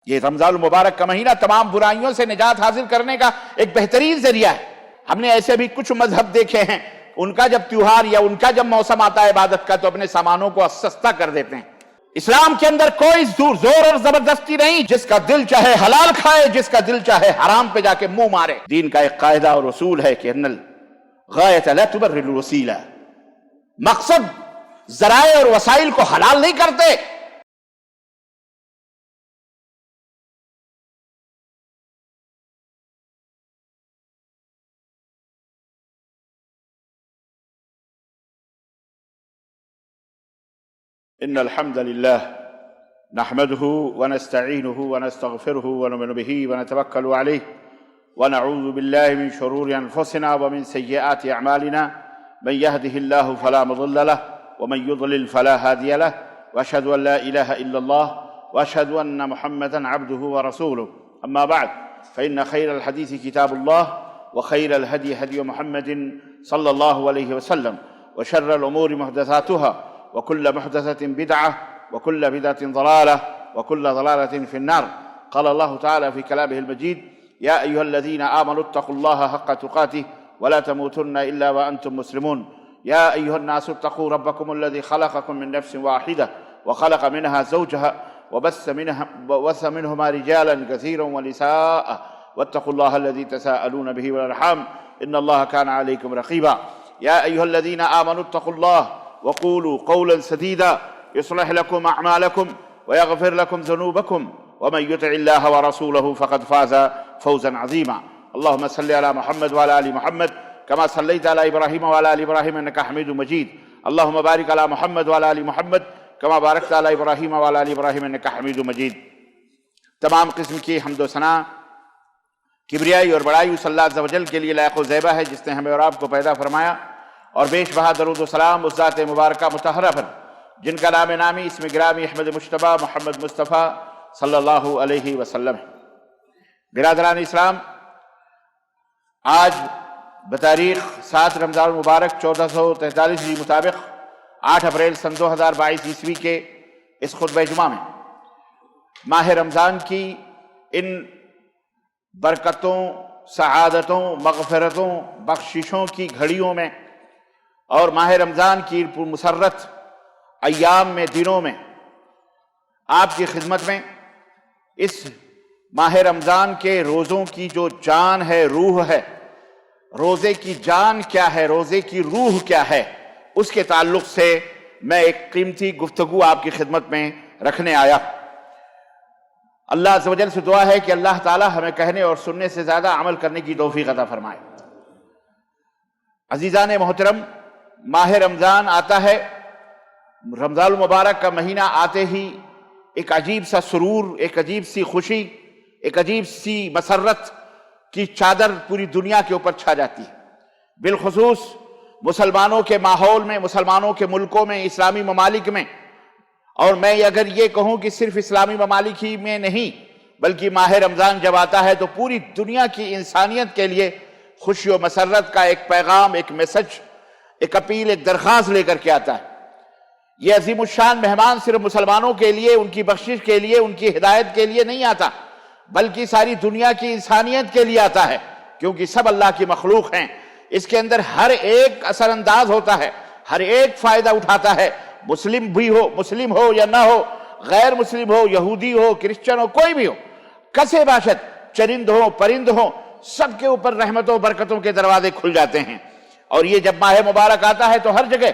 یہ رمضان المبارک کا مہینہ تمام برائیوں سے نجات حاصل کرنے کا ایک بہترین ذریعہ ہے۔ ہم نے ایسے بھی کچھ مذہب دیکھے ہیں، ان کا جب تیوہار یا ان کا جب موسم آتا ہے عبادت کا تو اپنے سامانوں کو سستا کر دیتے ہیں۔ اسلام کے اندر کوئی زور اور زبردستی نہیں، جس کا دل چاہے حلال کھائے، جس کا دل چاہے حرام پہ جا کے منہ مارے۔ دین کا ایک قاعدہ اور اصول ہے کہ ان الغایۃ لا تبرر الوسیلہ، مقصد ذرائع اور وسائل کو حلال نہیں کرتے۔ ان الحمد للہ نحمده ونستعینه ونستغفره ونؤمن به ونتوکل علیہ ونعوذ باللہ من شرور انفسنا ومن سیئات اعمالنا من يهده الله فلا مضل له ومن يضلل فلا هادي له واشهد ان لا اله الا الله واشهد ان محمدا عبده ورسوله اما بعد فان خير الحديث كتاب الله وخير الهدي هدي محمد صلى الله عليه وسلم وشر الامور محدثاتها وكل محدثة بدعة وكل بدعة ضلالة وكل ضلالة في النار. قال الله تعالى في كلامه المجيد: يا أيها الذين آمنوا اتقوا الله حق تقاته ولا تموتن إلا وأنتم مسلمون. يا أيها الناس اتقوا ربكم الذي خلقكم من نفس واحدة وخلق منها زوجها وبث منهما رجالا كثيرا ونساء واتقوا الله الذي تساءلون به والأرحام إن الله كان عليكم رقيبا. يا أيها الذين آمنوا اتقوا الله وقولوا قولا سديدا يصلح لكم أعمالكم ويغفر لكم ذنوبكم ومن يطع الله ورسوله فقد فاز فوزا عظيما. اللهم صل على محمد وعلى آل محمد كما صليت على إبراهيم وعلى آل إبراهيم إنك حميد مجيد. اللهم بارك على محمد وعلى آل محمد كما باركت على إبراهيم وعلى آل إبراهيم إنك حميد مجيد. تمام قسم کی حمد و ثنا کبریائی اور بڑائی اس اللہ عز و جل کے لیے لائق و زیبہ ہے جس نے ہمیں اور آپ کو پیدا فرمایا، اور بیش بہا درود و سلام اس ذات مبارکہ مطہرہ پر جن کا نام نامی اسم گرامی احمد مجتبیٰ محمد مصطفیٰ صلی اللہ علیہ وسلم ہے۔ برادران اسلام، آج بتاریخ 7 رمضان المبارک 1443 مطابق 8 اپریل سن 2022 عیسوی کے اس خطبہ جمعہ میں ماہ رمضان کی ان برکتوں، سعادتوں، مغفرتوں، بخششوں کی گھڑیوں میں اور ماہ رمضان کی مسرت ایام میں، دنوں میں آپ کی خدمت میں اس ماہ رمضان کے روزوں کی جو جان ہے، روح ہے، روزے کی جان کیا ہے، روزے کی روح کیا ہے، اس کے تعلق سے میں ایک قیمتی گفتگو آپ کی خدمت میں رکھنے آیا۔ اللہ عز و جل سے دعا ہے کہ اللہ تعالی ہمیں کہنے اور سننے سے زیادہ عمل کرنے کی توفیق عطا فرمائے۔ عزیزان محترم، ماہ رمضان آتا ہے، رمضان المبارک کا مہینہ آتے ہی ایک عجیب سا سرور، ایک عجیب سی خوشی، ایک عجیب سی مسرت کی چادر پوری دنیا کے اوپر چھا جاتی ہے۔ بالخصوص مسلمانوں کے ماحول میں، مسلمانوں کے ملکوں میں، اسلامی ممالک میں، اور میں اگر یہ کہوں کہ صرف اسلامی ممالک ہی میں نہیں بلکہ ماہ رمضان جب آتا ہے تو پوری دنیا کی انسانیت کے لیے خوشی و مسرت کا ایک پیغام، ایک میسج، ایک اپیل، ایک درخواست لے کر کے آتا ہے۔ یہ عظیم الشان مہمان صرف مسلمانوں کے لیے، ان کی بخشش کے لیے، ان کی ہدایت کے لیے نہیں آتا بلکہ ساری دنیا کی انسانیت کے لیے آتا ہے، کیونکہ سب اللہ کی مخلوق ہیں۔ اس کے اندر ہر ایک اثر انداز ہوتا ہے، ہر ایک فائدہ اٹھاتا ہے، مسلم ہو یا نہ ہو، غیر مسلم ہو، یہودی ہو، کرسچن ہو، کوئی بھی ہو، کسے باشد، چرند ہو، پرند ہو، سب کے اوپر رحمتوں برکتوں کے دروازے کھل جاتے ہیں۔ اور یہ جب ماہ مبارک آتا ہے تو ہر جگہ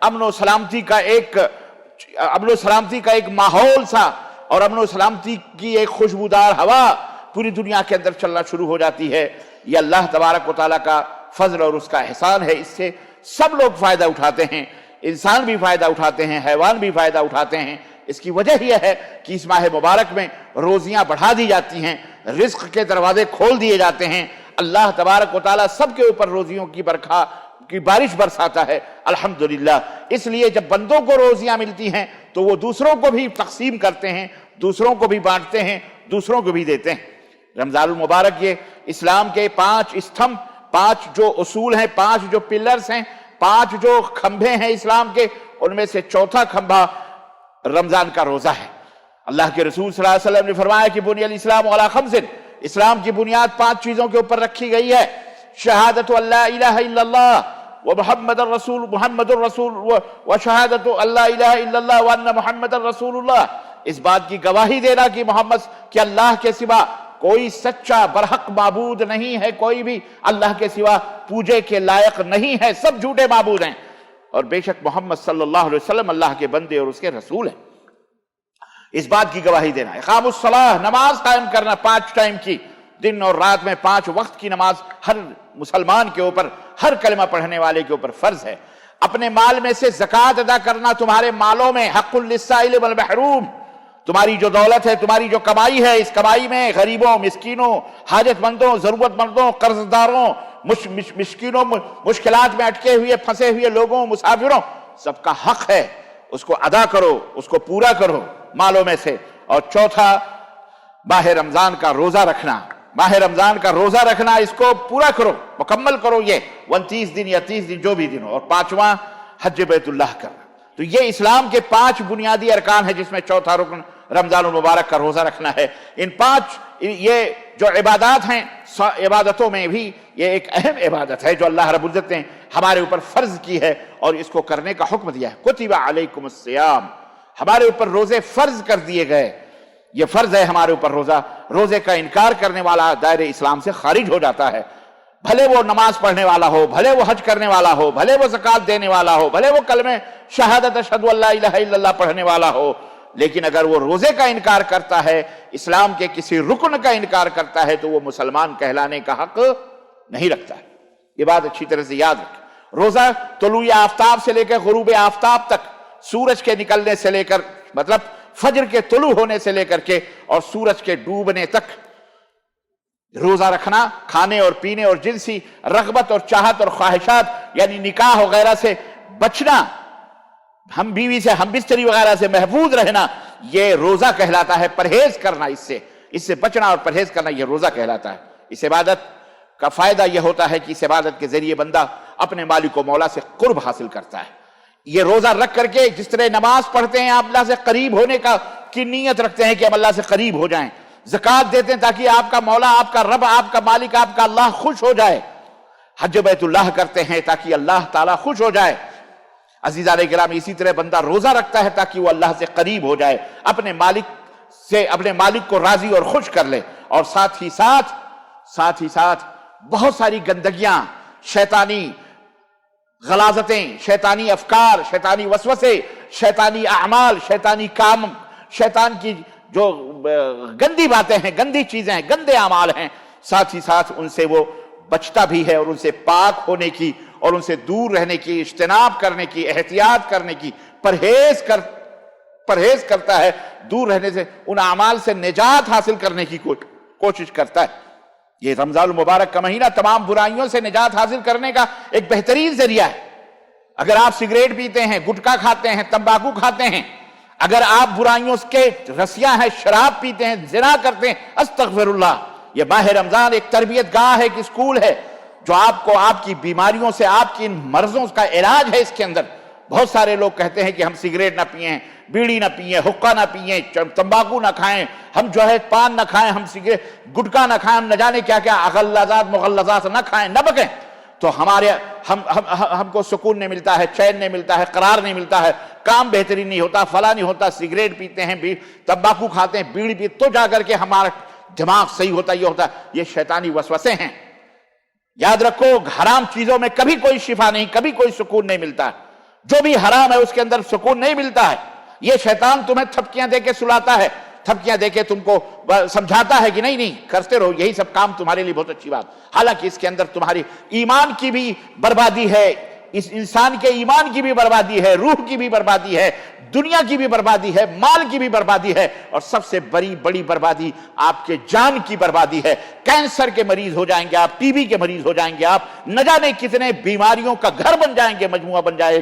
امن و سلامتی کا ایک ماحول سا اور امن و سلامتی کی ایک خوشبودار ہوا پوری دنیا کے اندر چلنا شروع ہو جاتی ہے۔ یہ اللہ تبارک و تعالیٰ کا فضل اور اس کا احسان ہے۔ اس سے سب لوگ فائدہ اٹھاتے ہیں، انسان بھی فائدہ اٹھاتے ہیں، حیوان بھی فائدہ اٹھاتے ہیں۔ اس کی وجہ یہ ہے کہ اس ماہ مبارک میں روزیاں بڑھا دی جاتی ہیں، رزق کے دروازے کھول دیے جاتے ہیں، اللہ تبارک و تعالیٰ سب کے اوپر روزیوں کی بارش برساتا ہے، الحمدللہ۔ اس لیے جب بندوں کو روزیاں ملتی ہیں تو وہ دوسروں کو بھی تقسیم کرتے ہیں، دوسروں کو بھی بانٹتے ہیں، دوسروں کو بھی دیتے ہیں۔ رمضان المبارک یہ اسلام کے 5 استھم، 5 جو اصول ہیں، 5 جو پلرز ہیں، 5 جو کھمبے ہیں اسلام کے، ان میں سے چوتھا کھمبا رمضان کا روزہ ہے۔ اللہ کے رسول صلی اللہ علیہ وسلم نے فرمایا کہ بنی الاسلام علی خمس، اسلام کی بنیاد 5 چیزوں کے اوپر رکھی گئی ہے: شہادت اللہ الہ الا اللہ و محمد الرسول و شہادت اللہ الہ الا اللہ وان محمد الرسول اللہ، اس بات کی گواہی دینا کہ اللہ کے سوا کوئی سچا برحق معبود نہیں ہے، کوئی بھی اللہ کے سوا پوجے کے لائق نہیں ہے، سب جھوٹے معبود ہیں، اور بے شک محمد صلی اللہ علیہ وسلم اللہ کے بندے اور اس کے رسول ہیں، اس بات کی گواہی دینا۔ اقام الصلاۃ، نماز قائم کرنا 5 ٹائم کی، دن اور رات میں 5 وقت کی نماز ہر مسلمان کے اوپر، ہر کلمہ پڑھنے والے کے اوپر فرض ہے۔ اپنے مال میں سے زکوٰۃ ادا کرنا، تمہارے مالوں میں حق للسائل والمحروم، تمہاری جو دولت ہے، تمہاری جو کمائی ہے، اس کمائی میں غریبوں، مسکینوں، حاجت مندوں، ضرورت مندوں، قرض داروں، مسکینوں، مشکلات میں اٹکے ہوئے پھنسے ہوئے لوگوں، مسافروں، سب کا حق ہے، اس کو ادا کرو، اس کو پورا کرو مالوں میں سے۔ اور چوتھا، ماہ رمضان کا روزہ رکھنا، ماہ رمضان کا روزہ رکھنا، اس کو پورا کرو، مکمل کرو، یہ 29 دن یا 30 دن جو بھی دن ہو۔ اور 5واں، حج بیت اللہ کرنا۔ تو یہ اسلام کے 5 بنیادی ارکان ہیں، جس میں چوتھا رکن رمضان المبارک کا روزہ رکھنا ہے۔ ان 5 یہ جو عبادات ہیں، عبادتوں میں بھی یہ ایک اہم عبادت ہے جو اللہ رب العزت نے ہمارے اوپر فرض کی ہے اور اس کو کرنے کا حکم دیا ہے۔ کتب علیکم الصیام، ہمارے اوپر روزے فرض کر دیے گئے، یہ فرض ہے ہمارے اوپر روزہ۔ روزے کا انکار کرنے والا دائرے اسلام سے خارج ہو جاتا ہے، بھلے وہ نماز پڑھنے والا ہو، بھلے وہ حج کرنے والا ہو، بھلے وہ زکوٰۃ دینے والا ہو، بھلے وہ کلمہ شہادت اشہد ان لا الہ الا اللہ پڑھنے والا ہو، لیکن اگر وہ روزے کا انکار کرتا ہے، اسلام کے کسی رکن کا انکار کرتا ہے، تو وہ مسلمان کہلانے کا حق نہیں رکھتا ہے۔ یہ بات اچھی طرح سے یاد رکھیں۔ روزہ طلوع آفتاب سے لے کر غروب آفتاب تک، سورج کے نکلنے سے لے کر، مطلب فجر کے طلوع ہونے سے لے کر کے اور سورج کے ڈوبنے تک روزہ رکھنا، کھانے اور پینے اور جنسی رغبت اور چاہت اور خواہشات یعنی نکاح وغیرہ سے بچنا، ہم بیوی سے، ہم بستری وغیرہ سے محفوظ رہنا، یہ روزہ کہلاتا ہے۔ پرہیز کرنا، اس سے بچنا اور پرہیز کرنا، یہ روزہ کہلاتا ہے۔ اس عبادت کا فائدہ یہ ہوتا ہے کہ اس عبادت کے ذریعے بندہ اپنے مالک و مولا سے قرب حاصل کرتا ہے۔ یہ روزہ رکھ کر کے جس طرح نماز پڑھتے ہیں، آپ اللہ سے قریب ہونے کی نیت رکھتے ہیں کہ ہم اللہ سے قریب ہو جائیں، زکوٰۃ دیتے ہیں تاکہ آپ کا مولا، آپ کا رب، آپ کا مالک، آپ کا اللہ خوش ہو جائے، حج بیت اللہ کرتے ہیں تاکہ اللہ تعالیٰ خوش ہو جائے۔ عزیزان کرام، اسی طرح بندہ روزہ رکھتا ہے تاکہ وہ اللہ سے قریب ہو جائے، اپنے مالک کو راضی اور خوش کر لے، اور ساتھ ہی ساتھ بہت ساری گندگیاں، شیطانی غلاظتیں، شیطانی افکار، شیطانی وسوسے، شیطانی اعمال، شیطانی کام، شیطان کی جو گندی باتیں ہیں، گندی چیزیں ہیں، گندے اعمال ہیں، ساتھ ہی ساتھ ان سے وہ بچتا بھی ہے، اور ان سے پاک ہونے کی اور ان سے دور رہنے کی، اجتناب کرنے کی، احتیاط کرنے کی، پرہیز کرتا ہے، دور رہنے سے، ان اعمال سے نجات حاصل کرنے کی کوشش کرتا ہے۔ یہ رمضان المبارک کا مہینہ تمام برائیوں سے نجات حاصل کرنے کا ایک بہترین ذریعہ ہے۔ اگر آپ سگریٹ پیتے ہیں، گٹکا کھاتے ہیں، تمباکو کھاتے ہیں، اگر آپ برائیوں کے رسیاں ہیں، شراب پیتے ہیں، زنا کرتے ہیں، استغفر اللہ، یہ ماہ رمضان ایک تربیت گاہ ہے، ایک اسکول ہے جو آپ کو آپ کی بیماریوں سے، آپ کی ان مرضوں کا علاج ہے۔ اس کے اندر بہت سارے لوگ کہتے ہیں کہ ہم سگریٹ نہ پئیں، بیڑی نہ پئیں، حقہ نہ پئیں، تمباکو نہ کھائیں، ہم جو ہے پان نہ کھائیں، ہم گٹکا نہ کھائیں، ہم نہ جانے کیا کیا اغلظات مغلظات نہ کھائیں، نہ بکیں، تو ہم کو سکون نہیں ملتا ہے، چین نہیں ملتا ہے، قرار نہیں ملتا ہے، کام بہترین نہیں ہوتا، فلاں نہیں ہوتا، سگریٹ پیتے ہیں، تمباکو کھاتے ہیں، بیڑی پیتے، تو جا کر کے ہمارا دماغ صحیح ہوتا، یہ ہوتا، یہ شیطانی وسوسے ہیں۔ یاد رکھو، حرام چیزوں میں کبھی کوئی شفا نہیں، کبھی کوئی سکون نہیں ملتا، جو بھی حرام ہے اس کے اندر سکون نہیں ملتا ہے۔ یہ شیطان تمہیں تھپکیاں دے کے سلاتا ہے، تھپکیاں دے کے تم کو سمجھاتا ہے کہ نہیں کرتے رہو، یہی سب کام تمہارے لیے بہت اچھی بات، حالانکہ اس کے اندر تمہاری ایمان کی بھی بربادی ہے، اس انسان کے ایمان کی بھی بربادی ہے، روح کی بھی بربادی ہے، دنیا کی بھی بربادی ہے، مال کی بھی بربادی ہے، اور سب سے بڑی بربادی آپ کے جان کی بربادی ہے۔ کینسر کے مریض ہو جائیں گے آپ، ٹی بی کے مریض ہو جائیں گے آپ، نہ جانے کتنے بیماریوں کا گھر بن جائیں گے، مجموعہ بن جائے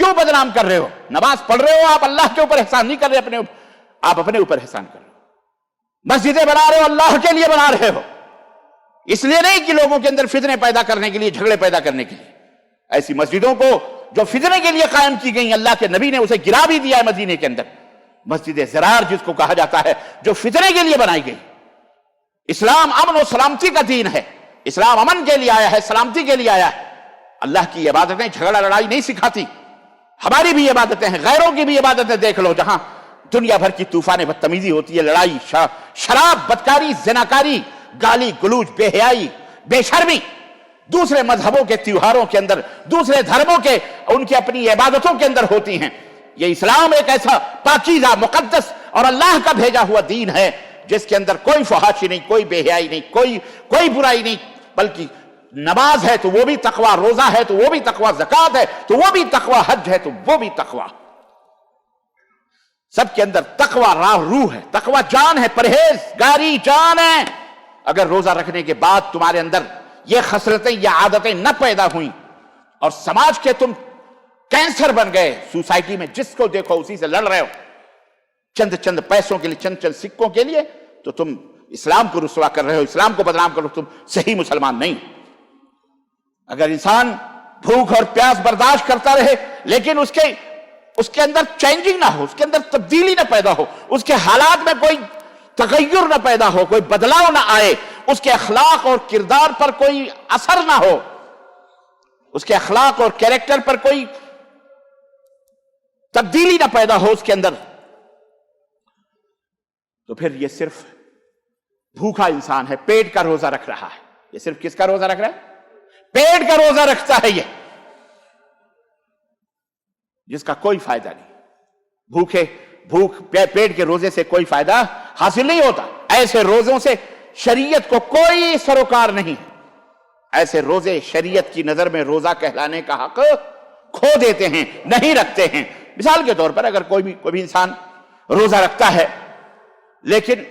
کیوں بدنام کر رہے ہو؟ نماز پڑھ رہے ہو آپ، اللہ کے اوپر احسان نہیں کر رہے، آپ اپنے اوپر احسان کر رہے ہو۔ مسجدیں بنا رہے ہو، اللہ کے لیے بنا رہے ہو، اس لیے نہیں کہ لوگوں کے اندر فتنے پیدا کرنے کے لیے، جھگڑے پیدا کرنے کے لیے۔ ایسی مسجدوں کو جو فتنے کے لیے قائم کی گئی، اللہ کے نبی نے اسے گرا بھی دیا ہے مدینے کے اندر۔ مسجد زرار جس کو کہا جاتا ہے، جو فتنے کے لیے بنائی گئی۔ اسلام امن و سلامتی کا دین ہے، اسلام امن کے لیے آیا ہے، سلامتی کے لیے آیا ہے۔ اللہ کی عبادتیں جھگڑا لڑائی نہیں سکھاتی، ہماری بھی عبادتیں ہیں، غیروں کی بھی عبادتیں دیکھ لو، جہاں دنیا بھر کی طوفان بدتمیزی ہوتی ہے، لڑائی، شراب، بدکاری، زناکاری، گالی گلوچ، بے حیائی، بے شرمی، دوسرے مذہبوں کے تیوہاروں کے اندر، دوسرے دھرموں کے ان کی اپنی عبادتوں کے اندر ہوتی ہیں۔ یہ اسلام ایک ایسا پاکیزہ، مقدس اور اللہ کا بھیجا ہوا دین ہے جس کے اندر کوئی فحاشی نہیں، کوئی بے حیائی نہیں، کوئی برائی نہیں، بلکہ نماز ہے تو وہ بھی تقوی، روزہ ہے تو وہ بھی تقوی، زکوٰۃ ہے تو وہ بھی تقوی، حج ہے تو وہ بھی تقوی۔ سب کے اندر تقوی روح ہے، تقوی جان ہے، پرہیزگاری جان ہے۔ اگر روزہ رکھنے کے بعد تمہارے اندر یہ خصلتیں یا عادتیں نہ پیدا ہوئیں اور سماج کے تم کینسر بن گئے، سوسائٹی میں جس کو دیکھو اسی سے لڑ رہے ہو، چند پیسوں کے لیے، چند سکوں کے لیے، تو تم اسلام کو رسوا کر رہے ہو، اسلام کو بدنام کر رہے ہو، تم صحیح مسلمان نہیں۔ اگر انسان بھوک اور پیاس برداشت کرتا رہے لیکن اس کے اندر چینجنگ نہ ہو، اس کے اندر تبدیلی نہ پیدا ہو، اس کے حالات میں کوئی تغیر نہ پیدا ہو، کوئی بدلاؤ نہ آئے، اس کے اخلاق اور کردار پر کوئی اثر نہ ہو، اس کے اخلاق اور کیریکٹر پر کوئی تبدیلی نہ پیدا ہو اس کے اندر، تو پھر یہ صرف بھوکا انسان ہے، پیٹ کا روزہ رکھ رہا ہے۔ یہ صرف کس کا روزہ رکھ رہا ہے؟ پیٹ کا روزہ رکھتا ہے، یہ جس کا کوئی فائدہ نہیں۔ پیٹ کے روزے سے کوئی فائدہ حاصل نہیں ہوتا۔ ایسے روزوں سے شریعت کو کوئی سروکار نہیں۔ ایسے روزے شریعت کی نظر میں روزہ کہلانے کا حق کھو دیتے ہیں، نہیں رکھتے ہیں۔ مثال کے طور پر اگر کوئی بھی انسان روزہ رکھتا ہے لیکن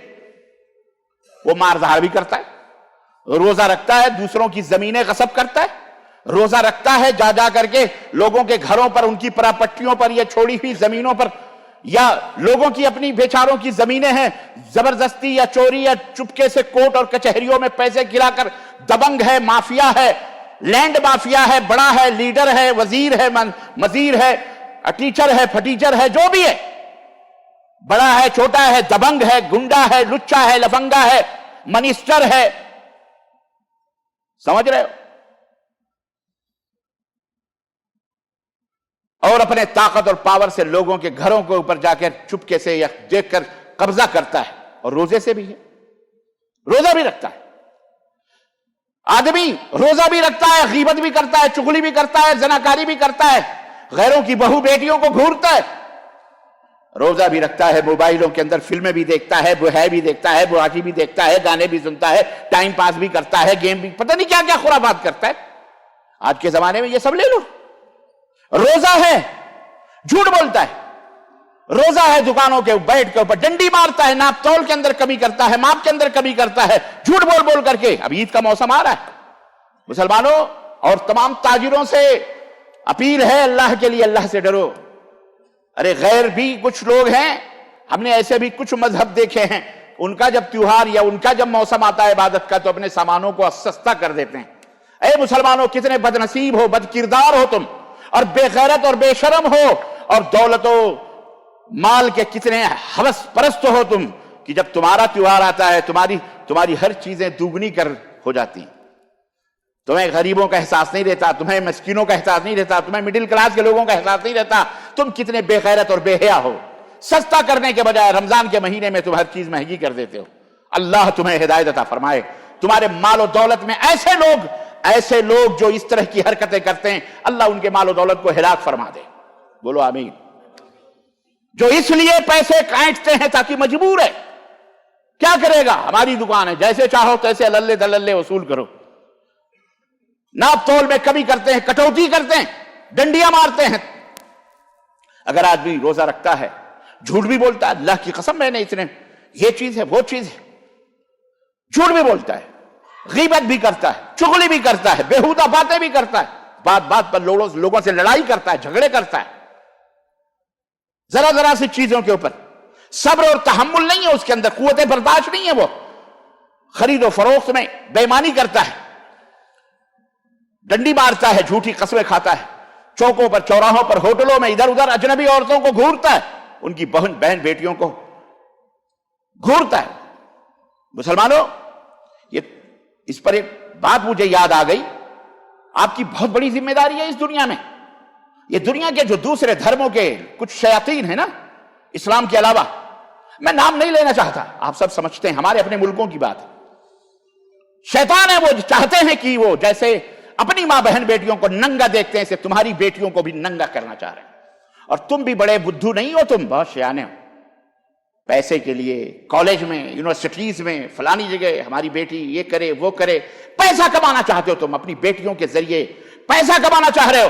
وہ مارزہار بھی کرتا ہے، روزہ رکھتا ہے دوسروں کی زمینیں غصب کرتا ہے، روزہ رکھتا ہے جا کر کے لوگوں کے گھروں پر، ان کی پراپٹیوں پر یا چھوڑی ہوئی زمینوں پر، یا لوگوں کی اپنی بیچاروں کی زمینیں ہیں، زبردستی یا چوری یا چپکے سے کورٹ اور کچہریوں میں پیسے گرا کر دبنگ ہے، مافیا ہے، لینڈ مافیا ہے، بڑا ہے، لیڈر ہے، وزیر ہے، مزیر ہے، ٹیچر ہے، پھٹیچر ہے، جو بھی ہے، بڑا ہے، چھوٹا ہے، دبنگ ہے، گنڈا ہے، لچا ہے، لفنگا ہے، منسٹر ہے، سمجھ رہے ہو؟ اور اپنے طاقت اور پاور سے لوگوں کے گھروں کے اوپر جا کر چپکے سے یا دیکھ کر قبضہ کرتا ہے، اور روزے سے بھی ہے، روزہ بھی رکھتا ہے۔ آدمی روزہ بھی رکھتا ہے، غیبت بھی کرتا ہے، چغلی بھی کرتا ہے، زناکاری بھی کرتا ہے، غیروں کی بہو بیٹیوں کو گھورتا ہے، روزہ بھی رکھتا ہے، موبائلوں کے اندر فلمیں بھی دیکھتا ہے، بہائی بھی دیکھتا ہے، بہاجی بھی دیکھتا ہے، گانے بھی سنتا ہے، ٹائم پاس بھی کرتا ہے، گیم بھی، پتہ نہیں کیا کیا خرافات کرتا ہے۔ آج کے زمانے میں یہ سب لے لو۔ روزہ ہے، جھوٹ بولتا ہے، روزہ ہے، دکانوں کے بیٹھ کے اوپر ڈنڈی مارتا ہے، ناپ تول کے اندر کمی کرتا ہے، ماپ کے اندر کمی کرتا ہے، جھوٹ بول کر کے۔ اب عید کا موسم آ رہا ہے، مسلمانوں اور تمام تاجروں سے اپیل ہے، اللہ کے لیے اللہ سے ڈرو۔ ارے غیر بھی کچھ لوگ ہیں، ہم نے ایسے بھی کچھ مذہب دیکھے ہیں، ان کا جب تیوہار یا ان کا جب موسم آتا ہے عبادت کا تو اپنے سامانوں کو سستا کر دیتے ہیں۔ اے مسلمانوں، کتنے بد نصیب ہو، بد کردار ہو تم، اور بے غیرت اور بے شرم ہو، اور دولت و مال کے کتنے ہوس پرست ہو تم، کہ جب تمہارا تیوہار آتا ہے تمہاری ہر چیزیں دوگنی کر ہو جاتی ہیں۔ تمہیں غریبوں کا احساس نہیں رہتا، تمہیں مسکینوں کا احساس نہیں رہتا، تمہیں مڈل کلاس کے لوگوں کا احساس نہیں رہتا۔ تم کتنے بے غیرت اور بے حیا ہو، سستا کرنے کے بجائے رمضان کے مہینے میں تم ہر چیز مہنگی کر دیتے ہو۔ اللہ تمہیں ہدایت عطا فرمائے۔ تمہارے مال و دولت میں ایسے لوگ جو اس طرح کی حرکتیں کرتے ہیں، اللہ ان کے مال و دولت کو ہلاک فرما دے، بولو آمین۔ جو اس لیے پیسے کاٹتے ہیں تاکہ مجبور ہے، کیا کرے گا، ہماری دکان ہے، جیسے چاہو تیسے اللہ دللے وصول کرو۔ ناپ تول میں کمی کرتے ہیں، کٹوتی کرتے ہیں، ڈنڈیاں مارتے ہیں۔ اگر آدمی روزہ رکھتا ہے، جھوٹ بھی بولتا ہے، اللہ کی قسم میں نے اتنے یہ چیز ہے وہ چیز ہے، جھوٹ بھی بولتا ہے، غیبت بھی کرتا ہے، چغلی بھی کرتا ہے، بےہودہ باتیں بھی کرتا ہے، بات بات پر لوگوں سے لڑائی کرتا ہے، جھگڑے کرتا ہے، ذرا ذرا سی چیزوں کے اوپر صبر اور تحمل نہیں ہے اس کے اندر، قوت برداشت نہیں ہے، وہ خرید و فروخت میں بے ایمانی کرتا ہے، ڈنڈی مارتا ہے، جھوٹی قسمیں کھاتا ہے، چوکوں پر، چوراہوں پر، ہوٹلوں میں ادھر ادھر اجنبی عورتوں کو گھورتا ہے، ان کی بہن بیٹیوں کو گھورتا ہے۔ مسلمانوں، یہ اس پر ایک بات مجھے یاد آ گئی، آپ کی بہت بڑی ذمہ داری ہے اس دنیا میں۔ یہ دنیا کے جو دوسرے دھرموں کے کچھ شیاطین ہیں نا، اسلام کے علاوہ، میں نام نہیں لینا چاہتا، آپ سب سمجھتے ہیں، ہمارے اپنے ملکوں کی بات ہے، شیطان ہے، وہ چاہتے ہیں کہ وہ جیسے اپنی ماں بہن بیٹیوں کو ننگا دیکھتے ہیں، اسے تمہاری بیٹیوں کو بھی ننگا کرنا چاہ رہے ہیں، اور تم بھی بڑے بدھو نہیں ہو، تم بہت شیانے ہو، پیسے کے لیے کالج میں، یونیورسٹیز میں، فلانی جگہ ہماری بیٹی یہ کرے وہ کرے، پیسہ کمانا چاہتے ہو تم، اپنی بیٹیوں کے ذریعے پیسہ کمانا چاہ رہے ہو،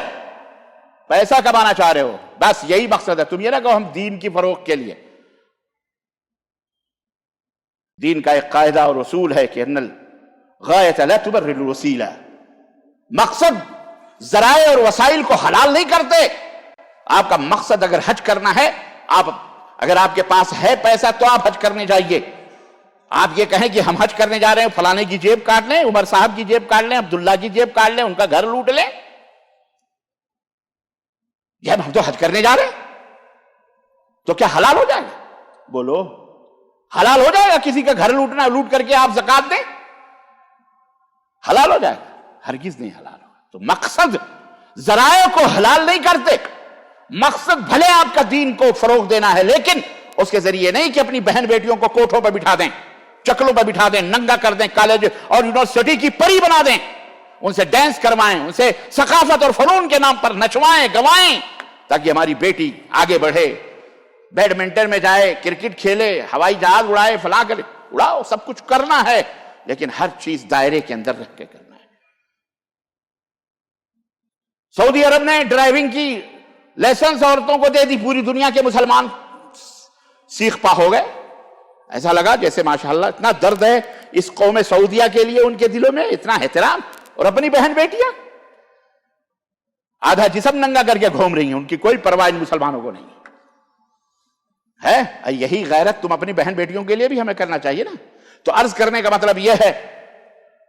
پیسہ کمانا چاہ رہے ہو، بس یہی مقصد ہے۔ تم یہ نہ کہو ہم دین کی فروغ کے لیے، دین کا ایک قاعدہ اور اصول ہے کہ ان الغایۃ لا تبرر الوسیلہ، مقصد ذرائع اور وسائل کو حلال نہیں کرتے۔ آپ کا مقصد اگر حج کرنا ہے، اگر آپ کے پاس ہے پیسہ تو آپ حج کرنے جائیے۔ آپ یہ کہیں کہ ہم حج کرنے جا رہے ہیں، فلانے کی جیب کاٹ لیں، عمر صاحب کی جیب کاٹ لیں، عبداللہ کی جیب کاٹ لیں، ان کا گھر لوٹ لیں، جب ہم تو حج کرنے جا رہے ہیں تو کیا حلال ہو جائے گا؟ بولو، حلال ہو جائے گا کسی کا گھر لوٹنا، لوٹ کر کے آپ زکات دیں؟ حلال ہو جائے گا؟ ہرگز نہیں حلال ہوگا۔ تو مقصد ذرائع کو حلال نہیں کرتے، مقصد بھلے آپ کا دین کو فروغ دینا ہے، لیکن اس کے ذریعے نہیں کہ اپنی بہن بیٹیوں کو کوٹھوں پہ بٹھا دیں، چکلوں پہ بٹھا دیں، ننگا کر دیں، کالج اور یونیورسٹی کی پری بنا دیں، ان سے ڈانس کروائیں، ان سے ثقافت اور فنون کے نام پر نچوائیں گوائیں، تاکہ ہماری بیٹی آگے بڑھے، بیڈمنٹن میں جائے، کرکٹ کھیلے، ہوائی جہاز اڑائے، فلاں کرے، اڑاؤ، سب کچھ کرنا ہے، لیکن ہر چیز دائرے کے اندر رکھ کے کرنا ہے۔ سعودی عرب نے ڈرائیونگ کی لائسنس عورتوں کو دے دی، پوری دنیا کے مسلمان سیخ پا ہو گئے، ایسا لگا جیسے ماشاءاللہ اتنا درد ہے اس قوم سعودیہ کے لیے، ان کے دلوں میں اتنا احترام، اور اپنی بہن بیٹیاں آدھا جسم ننگا کر کے گھوم رہی ہیں، ان کی کوئی پرواہ ان مسلمانوں کو نہیں ہے۔ یہی غیرت تم اپنی بہن بیٹیوں کے لیے بھی ہمیں کرنا چاہیے نا۔ تو عرض کرنے کا مطلب یہ ہے،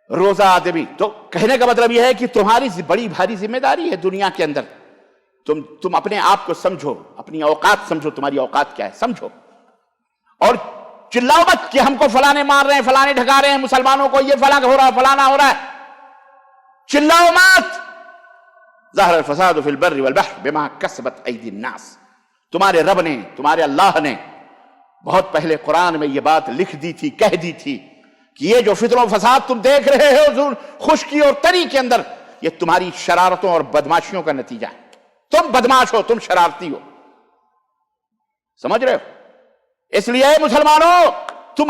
روزہ آدمی تو کہنے کا مطلب یہ ہے کہ تمہاری بڑی بھاری ذمہ داری ہے دنیا کے اندر، تم اپنے آپ کو سمجھو، اپنی اوقات سمجھو، تمہاری اوقات کیا ہے سمجھو، اور چلاؤ مت کہ ہم کو فلانے مار رہے ہیں، فلانے ڈھکا رہے ہیں، مسلمانوں کو یہ فلاں ہو رہا ہے، فلانا ہو رہا ہے، چلاؤ مت۔ ظہر الفساد فی البر والبحر بما کسبت ایدی الناس، تمہارے رب نے، تمہارے اللہ نے بہت پہلے قرآن میں یہ بات لکھ دی تھی، کہہ دی تھی کہ یہ جو فتنہ و فساد تم دیکھ رہے ہو خشکی اور تری کے اندر، یہ تمہاری شرارتوں اور بدماشیوں کا نتیجہ ہے۔ تم بدماش ہو، تم شرارتی ہو، سمجھ رہے ہو؟ اس لیے مسلمانوں، تم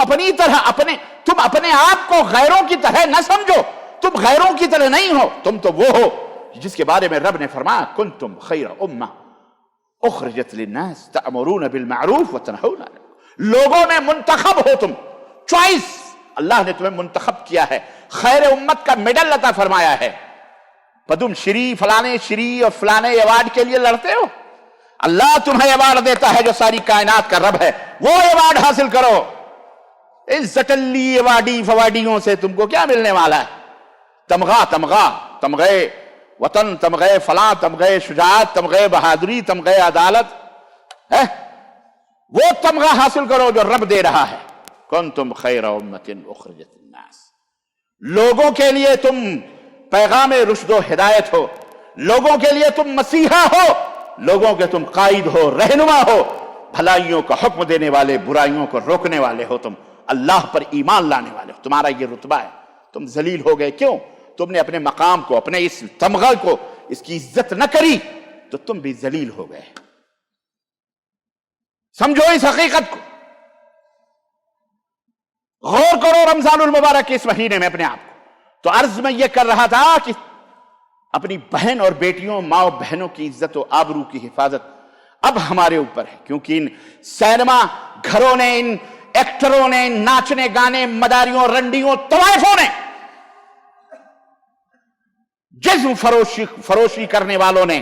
اپنے آپ کو غیروں کی طرح نہ سمجھو، تم غیروں کی طرح نہیں ہو، تم تو وہ ہو جس کے بارے میں رب نے فرمایا کنتم خیر امہ اخرجت للناس تأمرون بالمعروف وتنہون عن المنکر، لوگوں میں منتخب ہو تم، چوائس اللہ نے تمہیں منتخب کیا ہے، خیر امت کا میڈل عطا فرمایا ہے، پدم شری، فلانے شری اور فلانے ایوارڈ کے لیے لڑتے ہو؟ اللہ تمہیں ایوارڈ دیتا ہے جو ساری کائنات کا رب ہے، وہ ایوارڈ حاصل کرو۔ اس زٹلی ایوارڈی فوارڈیوں سے تم کو کیا ملنے والا ہے؟ تمغے وطن، تمغے فلاں، تمغے شجاعت، تمغے بہادری، تمغے عدالت ہے، وہ تمغہ حاصل کرو جو رب دے رہا ہے۔ کنتم خیر امۃ اخرجت للناس، لوگوں کے لیے تم پیغام رشد و ہدایت ہو، لوگوں کے لیے تم مسیحا ہو، لوگوں کے تم قائد ہو، رہنما ہو، بھلائیوں کا حکم دینے والے، برائیوں کو روکنے والے ہو، تم اللہ پر ایمان لانے والے ہو، تمہارا یہ رتبہ ہے۔ تم ذلیل ہو گئے، کیوں؟ تم نے اپنے مقام کو، اپنے اس تمغہ کو، اس کی عزت نہ کری تو تم بھی ذلیل ہو گئے۔ سمجھو اس حقیقت کو، غور کرو رمضان المبارک کے اس مہینے میں اپنے آپ کو۔ تو عرض میں یہ کر رہا تھا کہ اپنی بہن اور بیٹیوں، ماں اور بہنوں کی عزت و آبرو کی حفاظت اب ہمارے اوپر ہے، کیونکہ ان سینما گھروں نے، ان ایکٹروں نے، ان ناچنے گانے مداریوں، رنڈیوں، طوائفوں نے، جسم فروشی کرنے والوں نے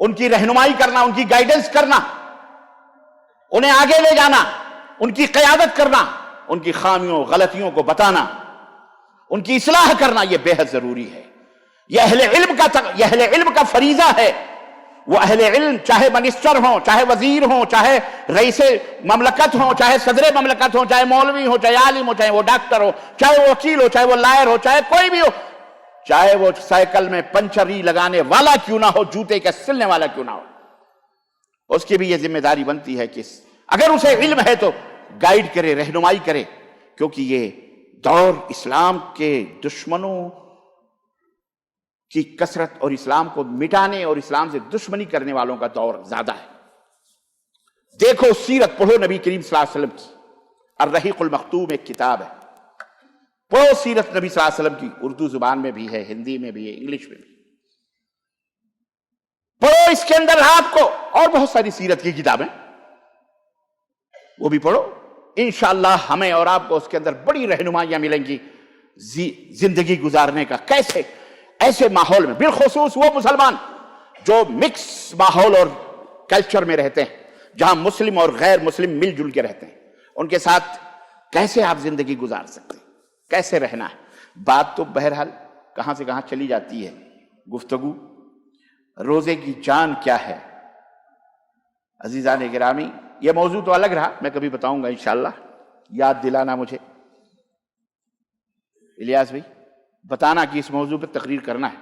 ان کی رہنمائی کرنا، ان کی گائیڈنس کرنا، انہیں آگے لے جانا، ان کی قیادت کرنا، ان کی خامیوں غلطیوں کو بتانا، ان کی اصلاح کرنا، یہ بے حد ضروری ہے۔ یہ اہل علم کا فریضہ ہے۔ وہ اہل علم چاہے منسٹر ہوں، چاہے وزیر ہوں، چاہے رئیس مملکت ہوں، چاہے صدر مملکت ہوں، چاہے مولوی ہوں، چاہے عالم ہو، چاہے وہ ڈاکٹر ہو، چاہے وہ وکیل ہو، چاہے وہ لائر ہو، چاہے کوئی بھی ہو، چاہے وہ سائیکل میں پنچری لگانے والا کیوں نہ ہو، جوتے کا سلنے والا کیوں نہ ہو، اس کی بھی یہ ذمہ داری بنتی ہے کہ اگر اسے علم ہے تو گائیڈ کرے، رہنمائی کرے، کیونکہ یہ دور اسلام کے دشمنوں کی کثرت اور اسلام کو مٹانے اور اسلام سے دشمنی کرنے والوں کا دور زیادہ ہے۔ دیکھو سیرت پڑھو نبی کریم صلی اللہ علیہ وسلم کی، الرحیق المختوم ایک کتاب ہے، پڑھو سیرت نبی صلی اللہ علیہ وسلم کی، اردو زبان میں بھی ہے، ہندی میں بھی ہے، انگلش میں بھی پڑھو۔ اس کے اندر آپ کو اور بہت ساری سیرت کی کتابیں وہ بھی پڑھو، انشاءاللہ ہمیں اور آپ کو اس کے اندر بڑی رہنمائیاں ملیں گی زندگی گزارنے کا، کیسے ایسے ماحول میں، بالخصوص وہ مسلمان جو مکس ماحول اور کلچر میں رہتے ہیں، جہاں مسلم اور غیر مسلم مل جل کے رہتے ہیں، ان کے ساتھ کیسے آپ زندگی گزار سکتے ہیں، کیسے رہنا ہے۔ بات تو بہرحال کہاں سے کہاں چلی جاتی ہے، گفتگو روزے کی جان کیا ہے۔ عزیزان گرامی، یہ موضوع تو الگ رہا، میں کبھی بتاؤں گا انشاءاللہ، یاد دلانا مجھے الیاس بھائی، بتانا کہ اس موضوع پہ تقریر کرنا ہے۔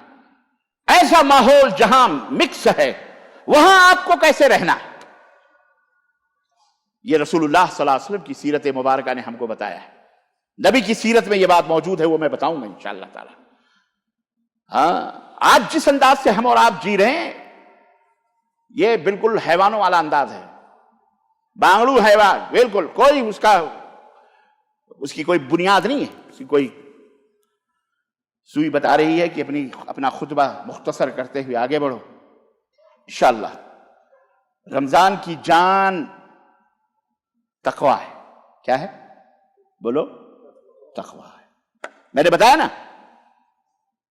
ایسا ماحول جہاں مکس ہے، وہاں آپ کو کیسے رہنا ہے، یہ رسول اللہ صلی اللہ علیہ وسلم کی سیرت مبارکہ نے ہم کو بتایا ہے۔ نبی کی سیرت میں یہ بات موجود ہے، وہ میں بتاؤں گا انشاءاللہ تعالی۔ ہاں، آج جس انداز سے ہم اور آپ جی رہے ہیں، یہ بالکل حیوانوں والا انداز ہے، بانگڑو حیوان، بالکل کوئی اس کی کوئی بنیاد نہیں ہے، اس کی کوئی سوئی بتا رہی ہے کہ اپنا خطبہ مختصر کرتے ہوئے آگے بڑھو انشاءاللہ۔ رمضان کی جان تقویٰ ہے، کیا ہے بولو؟ تقویٰ ہے۔ میں نے بتایا نا،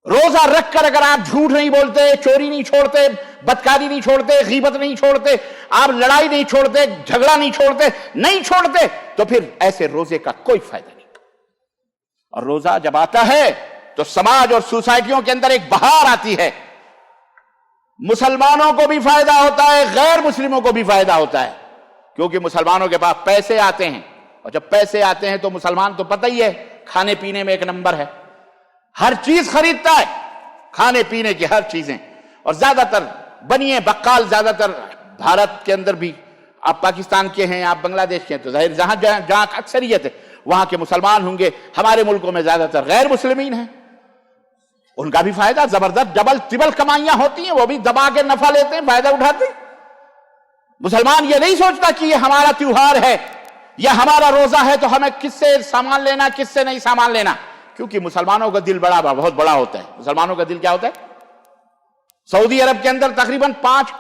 روزہ رکھ کر اگر آپ جھوٹ نہیں بولتے، چوری نہیں چھوڑتے، بدکاری نہیں چھوڑتے، غیبت نہیں چھوڑتے، آپ لڑائی نہیں چھوڑتے، جھگڑا نہیں چھوڑتے، تو پھر ایسے روزے کا کوئی فائدہ نہیں۔ اور روزہ جب آتا ہے تو سماج اور سوسائٹیوں کے اندر ایک بہار آتی ہے، مسلمانوں کو بھی فائدہ ہوتا ہے، غیر مسلموں کو بھی فائدہ ہوتا ہے، کیونکہ مسلمانوں کے پاس پیسے آتے ہیں، اور جب پیسے آتے ہیں تو مسلمان تو پتہ ہی ہے کھانے پینے میں ایک نمبر ہے، ہر چیز خریدتا ہے، کھانے پینے کی ہر چیزیں، اور زیادہ تر بنیے بقال زیادہ تر بھارت کے اندر بھی، آپ پاکستان کے ہیں، آپ بنگلہ دیش کے ہیں، تو ظاہر جہاں اکثریت ہے وہاں کے مسلمان ہوں گے، ہمارے ملکوں میں زیادہ تر غیر مسلمین ہیں، ان کا بھی فائدہ زبردست ڈبل ٹربل کمائیاں ہوتی ہیں، وہ بھی دبا کے نفع لیتے ہیں، فائدہ اٹھاتے ہیں۔ مسلمان یہ نہیں سوچتا کہ یہ ہمارا تیوہار ہے، یہ ہمارا روزہ ہے تو ہمیں کس سے سامان لینا، کس سے نہیں سامان لینا، کیونکہ مسلمانوں کا دل بہت بڑا ہوتا ہے۔ مسلمانوں کا دل کیا ہوتا ہے؟ سعودی عرب کے اندر تقریباً 50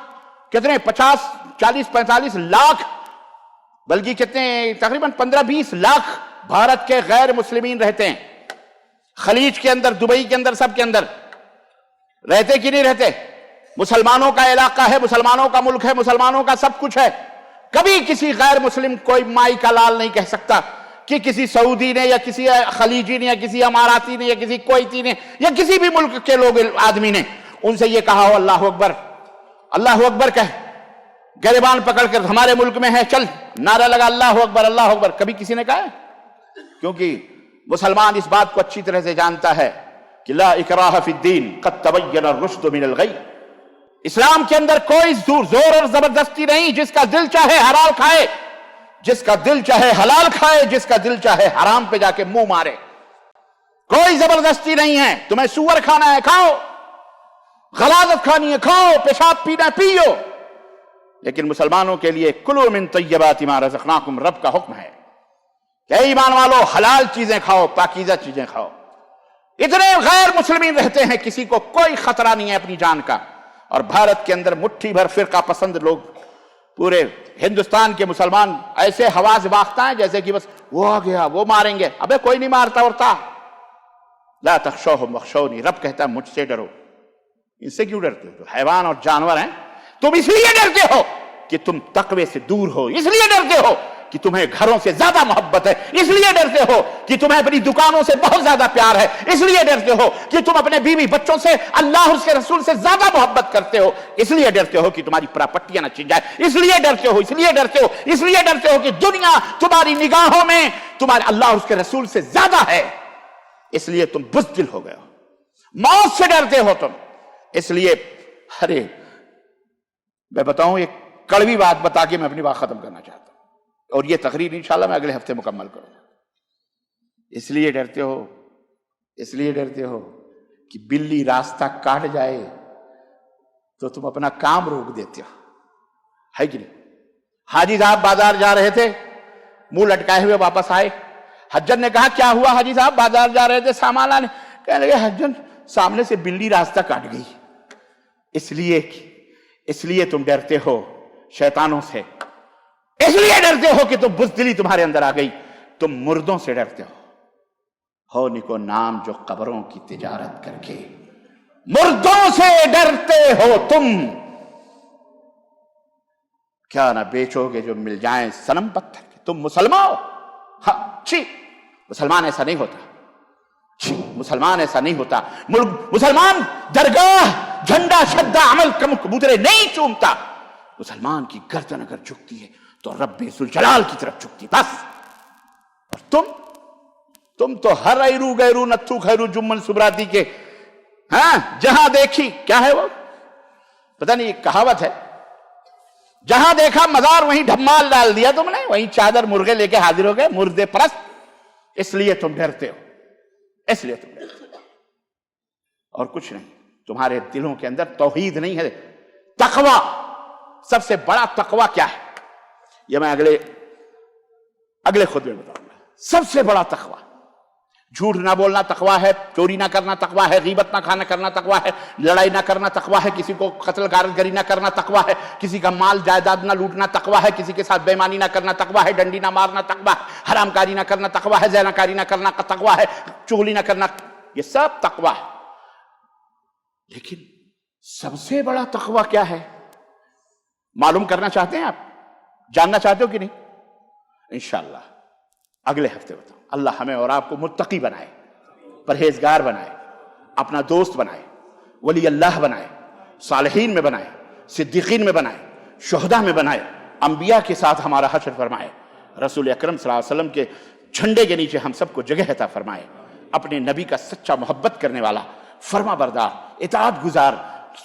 40 45 لاکھ، بلکہ کتنے تقریباً 15-20 لاکھ بھارت کے غیر مسلمین رہتے ہیں، خلیج کے اندر، دبئی کے اندر، سب کے اندر رہتے کہ نہیں رہتے؟ مسلمانوں کا علاقہ ہے، مسلمانوں کا ملک ہے، مسلمانوں کا سب کچھ ہے، کبھی کسی غیر مسلم کوئی مائی کا لال نہیں کہہ سکتا کہ کسی سعودی نے یا کسی خلیجی نے یا کسی اماراتی نے یا کسی کویتی نے یا کسی بھی ملک کے لوگ آدمی نے ان سے یہ کہا ہو اللہ اکبر، اللہ اکبر کہہ، گریبان پکڑ کر ہمارے ملک میں ہے، چل نعرہ لگا اللہ اکبر اللہ اکبر، کبھی کسی نے کہا ہے؟ کیونکہ مسلمان اس بات کو اچھی طرح سے جانتا ہے کہ لا اکراہ فی الدین قد تبین الرشد من الغی، اسلام کے اندر کوئی زور اور زبردستی نہیں، جس کا دل چاہے حلال کھائے، جس کا دل چاہے حلال کھائے، جس کا دل چاہے حرام پہ جا کے منہ مارے، کوئی زبردستی نہیں ہے۔ تمہیں سور کھانا ہے کھاؤ، غلاظت کھانی ہے کھاؤ، پیشاب پینا ہے پیو، لیکن مسلمانوں کے لیے کلوا من طیبات ما رزقناکم، رب کا حکم ہے کہ اے ایمان والو حلال چیزیں کھاؤ، پاکیزہ چیزیں کھاؤ۔ اتنے غیر مسلمین رہتے ہیں، کسی کو کوئی خطرہ نہیں ہے اپنی جان کا، اور بھارت کے اندر مٹھی بھر فرقہ پسند لوگ، پورے ہندوستان کے مسلمان ایسے حواس باختہ ہیں جیسے کہ بس وہ آ گیا وہ ماریں گے، ابے کوئی نہیں مارتا ورتا، لا تخشوہم واخشونی، رب کہتا ہے مجھ سے ڈرو۔ ان سے کیوں ڈرتے ہو؟ حیوان اور جانور ہیں، تم اس لیے ڈرتے ہو کہ تم تقوی سے دور ہو، اس لیے ڈرتے ہو کہ تمہیں گھروں سے زیادہ محبت ہے، اس لیے ڈرتے ہو کہ تمہیں اپنی دکانوں سے بہت زیادہ پیار ہے، اس لیے ڈرتے ہو کہ تم اپنے بیوی بچوں سے اللہ اور اس کے رسول سے زیادہ محبت کرتے ہو، اس لیے ڈرتے ہو کہ تمہاری پراپرٹیاں نہ چھن جائے، اس لیے ڈرتے ہو، اس لیے ڈرتے ہو، اس لیے ڈرتے ہو کہ دنیا تمہاری نگاہوں میں تمہارے اللہ اور اس کے رسول سے زیادہ ہے، اس لیے تم بزدل ہو گئے ہو، موت سے ڈرتے ہو تم، اس لیے ارے میں بتاؤں ایک کڑوی بات بتا کے میں اپنی بات ختم کرنا چاہتا ہوں، اور یہ تقریر انشاءاللہ میں اگلے ہفتے مکمل کروں گا۔ اس لیے ڈرتے ہو، اس لیے ڈرتے ہو کہ بلی راستہ کاٹ جائے تو تم اپنا کام روک دیتے ہو، ہے کہ نہیں؟ حاجی صاحب بازار جا رہے تھے، منہ لٹکائے ہوئے واپس آئے، حجن نے کہا کیا ہوا حاجی صاحب؟ بازار جا رہے تھے سامان لانے، کہنے لگے حجن سامنے سے بلی راستہ کاٹ گئی۔ اس لیے تم ڈرتے ہو شیطانوں سے، اس لیے ڈرتے ہو کہ تم بزدلی تمہارے اندر آ گئی، تم مردوں سے ڈرتے ہو نکو نام جو قبروں کی تجارت کر کے، مردوں سے ڈرتے ہو تم، کیا نہ بیچو گے جو مل جائیں صنم پتھر کے، تم مسلمان ہو؟ ہاں چھی، مسلمان ایسا نہیں ہوتا، چھی مسلمان ایسا نہیں ہوتا، مسلمان درگاہ جھنڈا شدہ عمل کبوترے نہیں چومتا، مسلمان کی گردن اگر جھکتی ہے تو رب ذوالجلال کی طرف جھکتی، بس۔ اور تم تو ہر ایرو گیرو نتھو خیرو جمن سبراتی کے، ہاں جہاں دیکھی کیا ہے وہ پتہ نہیں، ایک کہاوت ہے، جہاں دیکھا مزار وہیں ڈھمال ڈال دیا تم نے، وہیں چادر مرغے لے کے حاضر ہو گئے، مردے پرست۔ اس لیے تم ڈرتے ہو، اس لیے تم ڈرتے ہو، اور کچھ نہیں، تمہارے دلوں کے اندر توحید نہیں ہے۔ تقوی، سب سے بڑا تقوی کیا ہے یہ میں اگلے خطبے میں بتاؤں گا۔ سب سے بڑا تقوی، جھوٹ نہ بولنا تقوی ہے، چوری نہ کرنا تقوی ہے، غیبت نہ کرنا تقوی ہے، لڑائی نہ کرنا تقوی ہے، کسی کو قتل غارت نہ کرنا تقوی ہے، کسی کا مال جائیداد نہ لوٹنا تقوی ہے، کسی کے ساتھ بے ایمانی نہ کرنا تقوی ہے، ڈنڈی نہ مارنا تقوی ہے، حرام کاری نہ کرنا تقوی ہے، زنا کاری نہ کرنا تقوی ہے، چغلی نہ کرنا، یہ سب تقوی ہے۔ لیکن سب سے بڑا تقوی کیا ہے معلوم کرنا چاہتے ہیں آپ؟ جاننا چاہتے ہو کہ نہیں؟ انشاءاللہ اگلے ہفتے بتاؤں۔ اللہ ہمیں اور آپ کو متقی بنائے، پرہیزگار بنائے، اپنا دوست بنائے، ولی اللہ بنائے، صالحین میں بنائے، صدیقین میں بنائے، شہداء میں بنائے، انبیاء کے ساتھ ہمارا حشر فرمائے، رسول اکرم صلی اللہ علیہ وسلم کے جھنڈے کے نیچے ہم سب کو جگہ عطا فرمائے، اپنے نبی کا سچا محبت کرنے والا، فرما بردار، اطاعت گزار،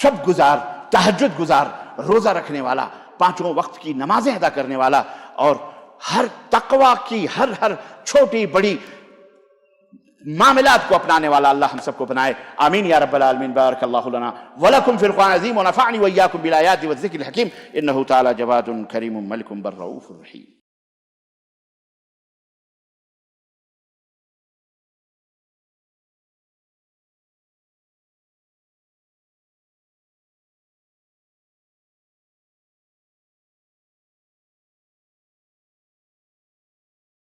شب گزار، تہجد گزار، روزہ رکھنے والا، 5 وقت کی نمازیں ادا کرنے والا، اور ہر تقوی کی ہر چھوٹی بڑی معاملات کو اپنانے والا اللہ ہم سب کو بنائے۔ آمین یا رب العالمین۔ بارک اللہ لنا ولکم فی القرآن العظیم ونفعنی وإیاکم بالآیات والذکر الحکیم، انہ تعالی جواد کریم ملک بر رؤوف رحیم۔